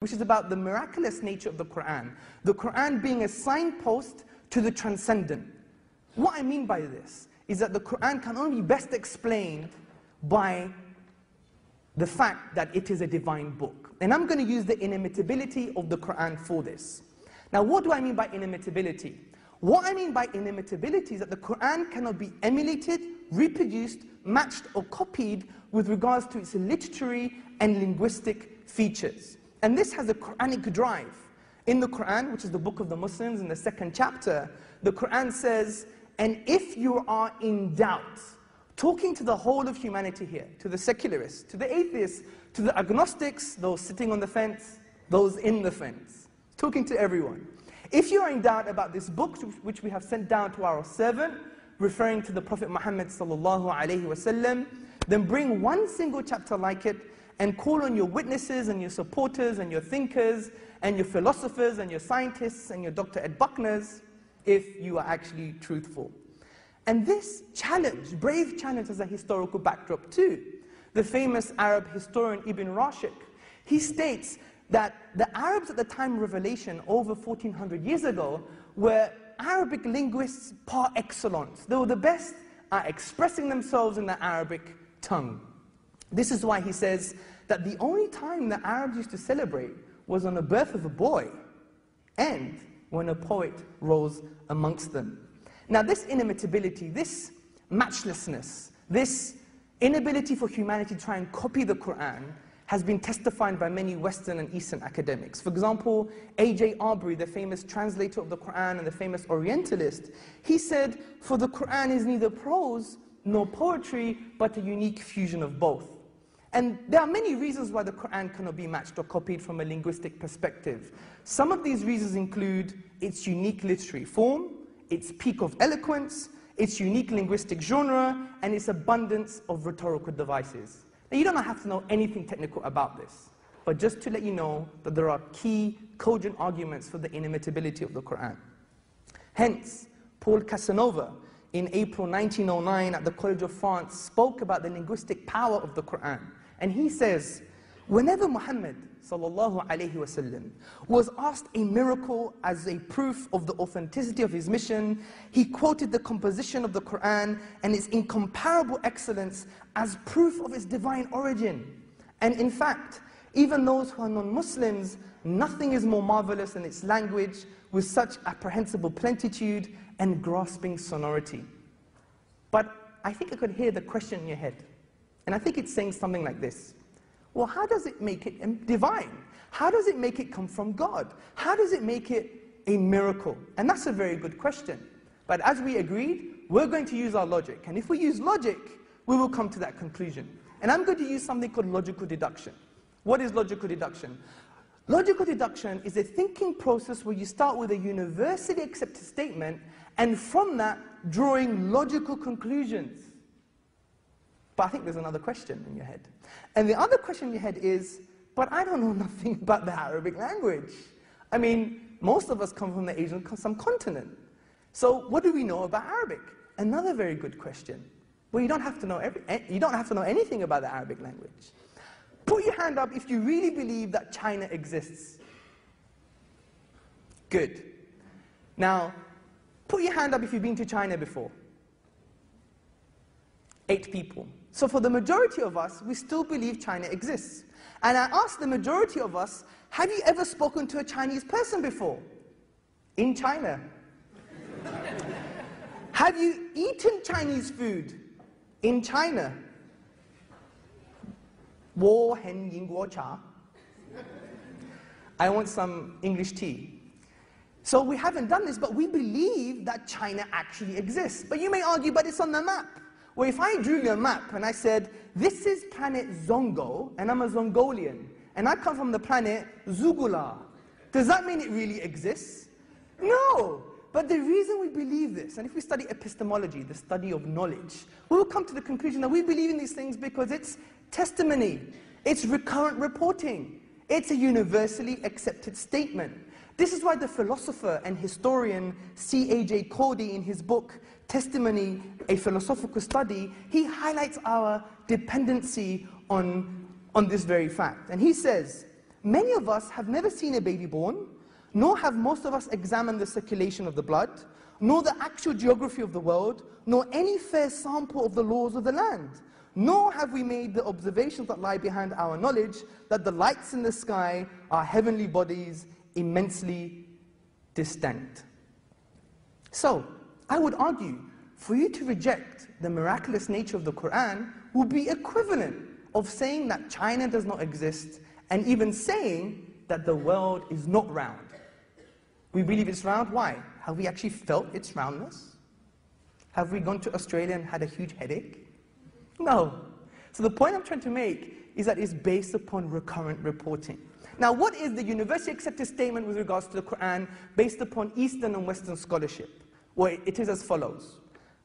which is about the miraculous nature of the Qur'an being a signpost to the transcendent. What I mean by this is that the Qur'an can only be best explained by the fact that it is a divine book. And I'm going to use the inimitability of the Qur'an for this. Now, what do I mean by inimitability? What I mean by inimitability is that the Qur'an cannot be emulated, reproduced, matched, or copied with regards to its literary and linguistic features. And this has a Quranic drive. In the Qur'an, which is the book of the Muslims, in the 2nd chapter, the Qur'an says, and if you are in doubt, talking to the whole of humanity here, to the secularists, to the atheists, to the agnostics, those sitting on the fence, those in the fence, talking to everyone. If you are in doubt about this book, which we have sent down to our servant, referring to the Prophet Muhammad sallallahu alaihi wasallam, then bring one single chapter like it and call on your witnesses and your supporters and your thinkers and your philosophers and your scientists and your Dr. Ed Buckners if you are actually truthful. And this challenge, brave challenge, has a historical backdrop too. The famous Arab historian Ibn Rashid, he states that the Arabs at the time of revelation, over 1400 years ago, were Arabic linguists par excellence. They were the best at expressing themselves in the Arabic tongue. This is why he says that the only time the Arabs used to celebrate was on the birth of a boy and when a poet rose amongst them. Now this inimitability, this matchlessness, this inability for humanity to try and copy the Qur'an has been testified by many Western and Eastern academics. For example, A.J. Arbery, the famous translator of the Qur'an and the famous Orientalist, he said, for the Qur'an is neither prose nor poetry, but a unique fusion of both. And there are many reasons why the Qur'an cannot be matched or copied from a linguistic perspective. Some of these reasons include its unique literary form, its peak of eloquence, its unique linguistic genre, and its abundance of rhetorical devices. Now, you don't have to know anything technical about this, but just to let you know that there are key, cogent arguments for the inimitability of the Qur'an. Hence, Paul Casanova, in April 1909 at the College of France, spoke about the linguistic power of the Qur'an. And he says, whenever Muhammad sallallahu alaihi wasallam was asked a miracle as a proof of the authenticity of his mission, he quoted the composition of the Qur'an and its incomparable excellence as proof of its divine origin. And in fact, even those who are non-Muslims, nothing is more marvelous than its language with such apprehensible plentitude and grasping sonority. But I think I could hear the question in your head. And I think it's saying something like this. Well, how does it make it divine? How does it make it come from God? How does it make it a miracle? And that's a very good question. But as we agreed, we're going to use our logic. And if we use logic, we will come to that conclusion. And I'm going to use something called logical deduction. What is logical deduction? Logical deduction is a thinking process where you start with a universally accepted statement and from that, drawing logical conclusions. But I think there's another question in your head. And the other question in your head is, but I don't know nothing about the Arabic language. I mean, most of us come from the Asian subcontinent. So what do we know about Arabic? Another very good question. Well, you don't have to know anything about the Arabic language. Put your hand up if you really believe that China exists. Good. Now, put your hand up if you've been to China before. 8 people. So for the majority of us, we still believe China exists. And I asked the majority of us, have you ever spoken to a Chinese person before? In China. Have you eaten Chinese food? In China. 我很英国茶. I want some English tea. So we haven't done this, but we believe that China actually exists. But you may argue, but it's on the map. Well, if I drew you a map and I said, this is planet Zongo, and I'm a Zongolian, and I come from the planet Zugula, does that mean it really exists? No! But the reason we believe this, and if we study epistemology, the study of knowledge, we will come to the conclusion that we believe in these things because it's testimony, it's recurrent reporting, it's a universally accepted statement. This is why the philosopher and historian C.A.J. Cordy, in his book, Testimony, A Philosophical Study, he highlights our dependency on this very fact. And he says, many of us have never seen a baby born, nor have most of us examined the circulation of the blood, nor the actual geography of the world, nor any fair sample of the laws of the land. Nor have we made the observations that lie behind our knowledge that the lights in the sky are heavenly bodies immensely distant. So, I would argue, for you to reject the miraculous nature of the Qur'an would be equivalent of saying that China does not exist, and even saying that the world is not round. We believe it's round. Why? Have we actually felt its roundness? Have we gone to Australia and had a huge headache? No. So the point I'm trying to make is that it's based upon recurrent reporting. Now, what is the universally accepted statement with regards to the Qur'an based upon Eastern and Western scholarship? Well, it is as follows.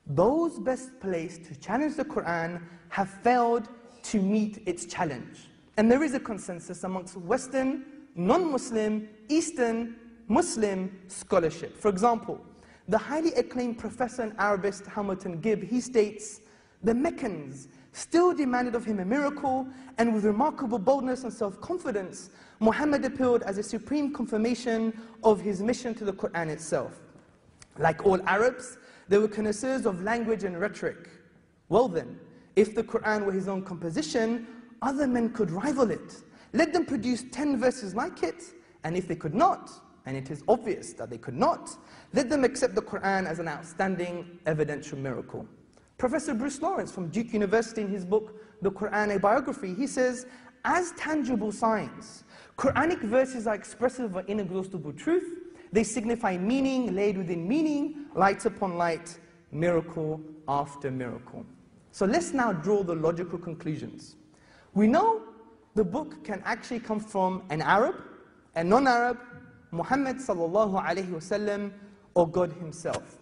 Those best placed to challenge the Qur'an have failed to meet its challenge. And there is a consensus amongst Western, non-Muslim, Eastern, Muslim scholarship. For example, the highly acclaimed professor and Arabist Hamilton Gibb, he states, the Meccans still demanded of him a miracle, and with remarkable boldness and self-confidence, Muhammad appealed as a supreme confirmation of his mission to the Qur'an itself. Like all Arabs, they were connoisseurs of language and rhetoric. Well then, if the Qur'an were his own composition, other men could rival it. Let them produce 10 verses like it, and if they could not, and it is obvious that they could not, let them accept the Qur'an as an outstanding evidential miracle. Professor Bruce Lawrence from Duke University, in his book, The Qur'an, a Biography, he says, as tangible signs, Qur'anic verses are expressive of inexhaustible truth. They signify meaning laid within meaning, light upon light, miracle after miracle. So let's now draw the logical conclusions. We know the book can actually come from an Arab, a non-Arab, Muhammad sallallahu alaihi wasallam, or God himself.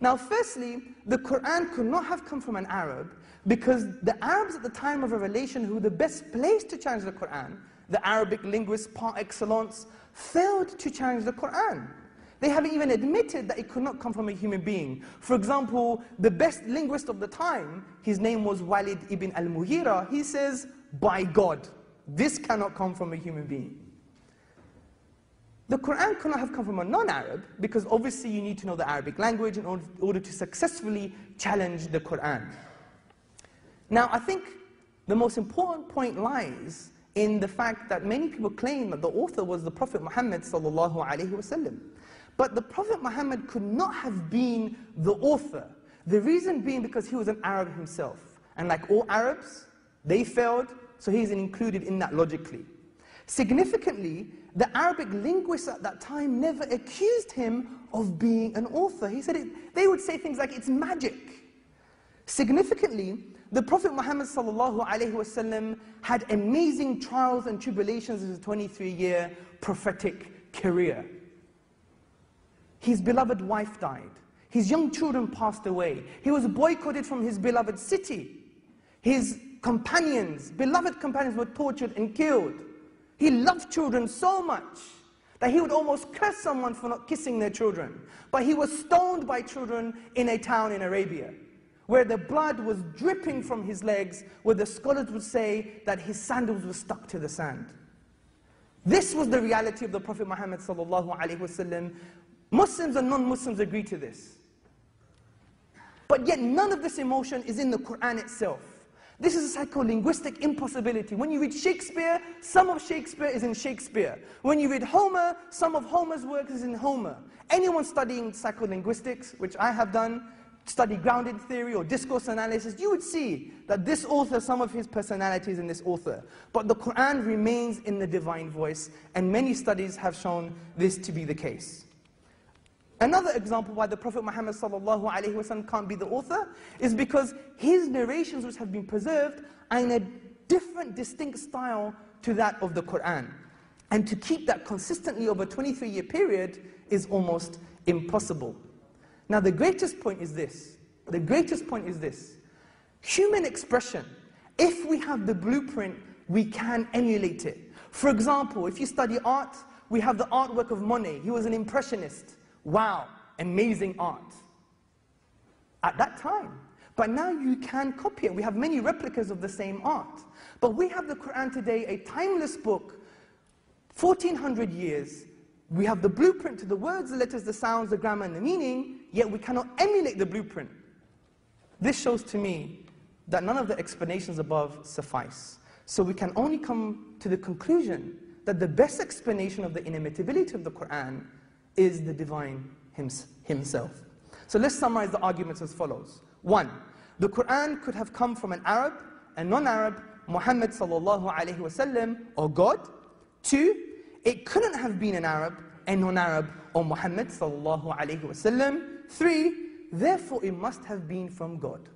Now, firstly, the Qur'an could not have come from an Arab because the Arabs at the time of revelation, who were the best placed to challenge the Qur'an, the Arabic linguists par excellence, failed to challenge the Qur'an. They haven't even admitted that it could not come from a human being. For example, the best linguist of the time, his name was Walid ibn al-Mughira, he says, by God, this cannot come from a human being. The Qur'an could not have come from a non-Arab, because obviously you need to know the Arabic language in order to successfully challenge the Qur'an. Now, I think the most important point lies in the fact that many people claim that the author was the Prophet Muhammad sallallahu alaihi wasallam. But the Prophet Muhammad could not have been the author. The reason being because he was an Arab himself. And like all Arabs, they failed, so he's included in that logically. Significantly, the Arabic linguists at that time never accused him of being an author. He said they would say things like, it's magic. Significantly, the Prophet Muhammad sallallahu alaihi wasallam had amazing trials and tribulations in his 23-year prophetic career. His beloved wife died. His young children passed away. He was boycotted from his beloved city. His companions, beloved companions, were tortured and killed. He loved children so much that he would almost curse someone for not kissing their children. But he was stoned by children in a town in Arabia, where the blood was dripping from his legs, where the scholars would say that his sandals were stuck to the sand. This was the reality of the Prophet Muhammad sallallahu alaihi wasallam. Muslims and non-Muslims agree to this. But yet none of this emotion is in the Qur'an itself. This is a psycholinguistic impossibility. When you read Shakespeare, some of Shakespeare is in Shakespeare. When you read Homer, some of Homer's work is in Homer. Anyone studying psycholinguistics, which I have done, study grounded theory or discourse analysis, you would see that this author, some of his personality is in this author. But the Qur'an remains in the divine voice, and many studies have shown this to be the case. Another example why the Prophet Muhammad sallallahu alaihi wasallam can't be the author is because his narrations, which have been preserved, are in a different, distinct style to that of the Qur'an. And to keep that consistently over a 23-year period is almost impossible. Now the greatest point is this. The greatest point is this. Human expression, if we have the blueprint, we can emulate it. For example, if you study art, we have the artwork of Monet. He was an impressionist. Wow, amazing art at that time. But now you can copy it. We have many replicas of the same art. But we have the Qur'an today, a timeless book, 1400 years, we have the blueprint to the words, the letters, the sounds, the grammar, and the meaning, yet we cannot emulate the blueprint. This shows to me that none of the explanations above suffice. So we can only come to the conclusion that the best explanation of the inimitability of the Qur'an is the divine himself. So let's summarize the arguments as follows. 1. The Qur'an could have come from an Arab, a non-Arab, Muhammad sallallahu alaihi wasallam, or God. 2. It couldn't have been an Arab, a non-Arab, or Muhammad sallallahu alaihi wasallam. 3. Therefore, it must have been from God.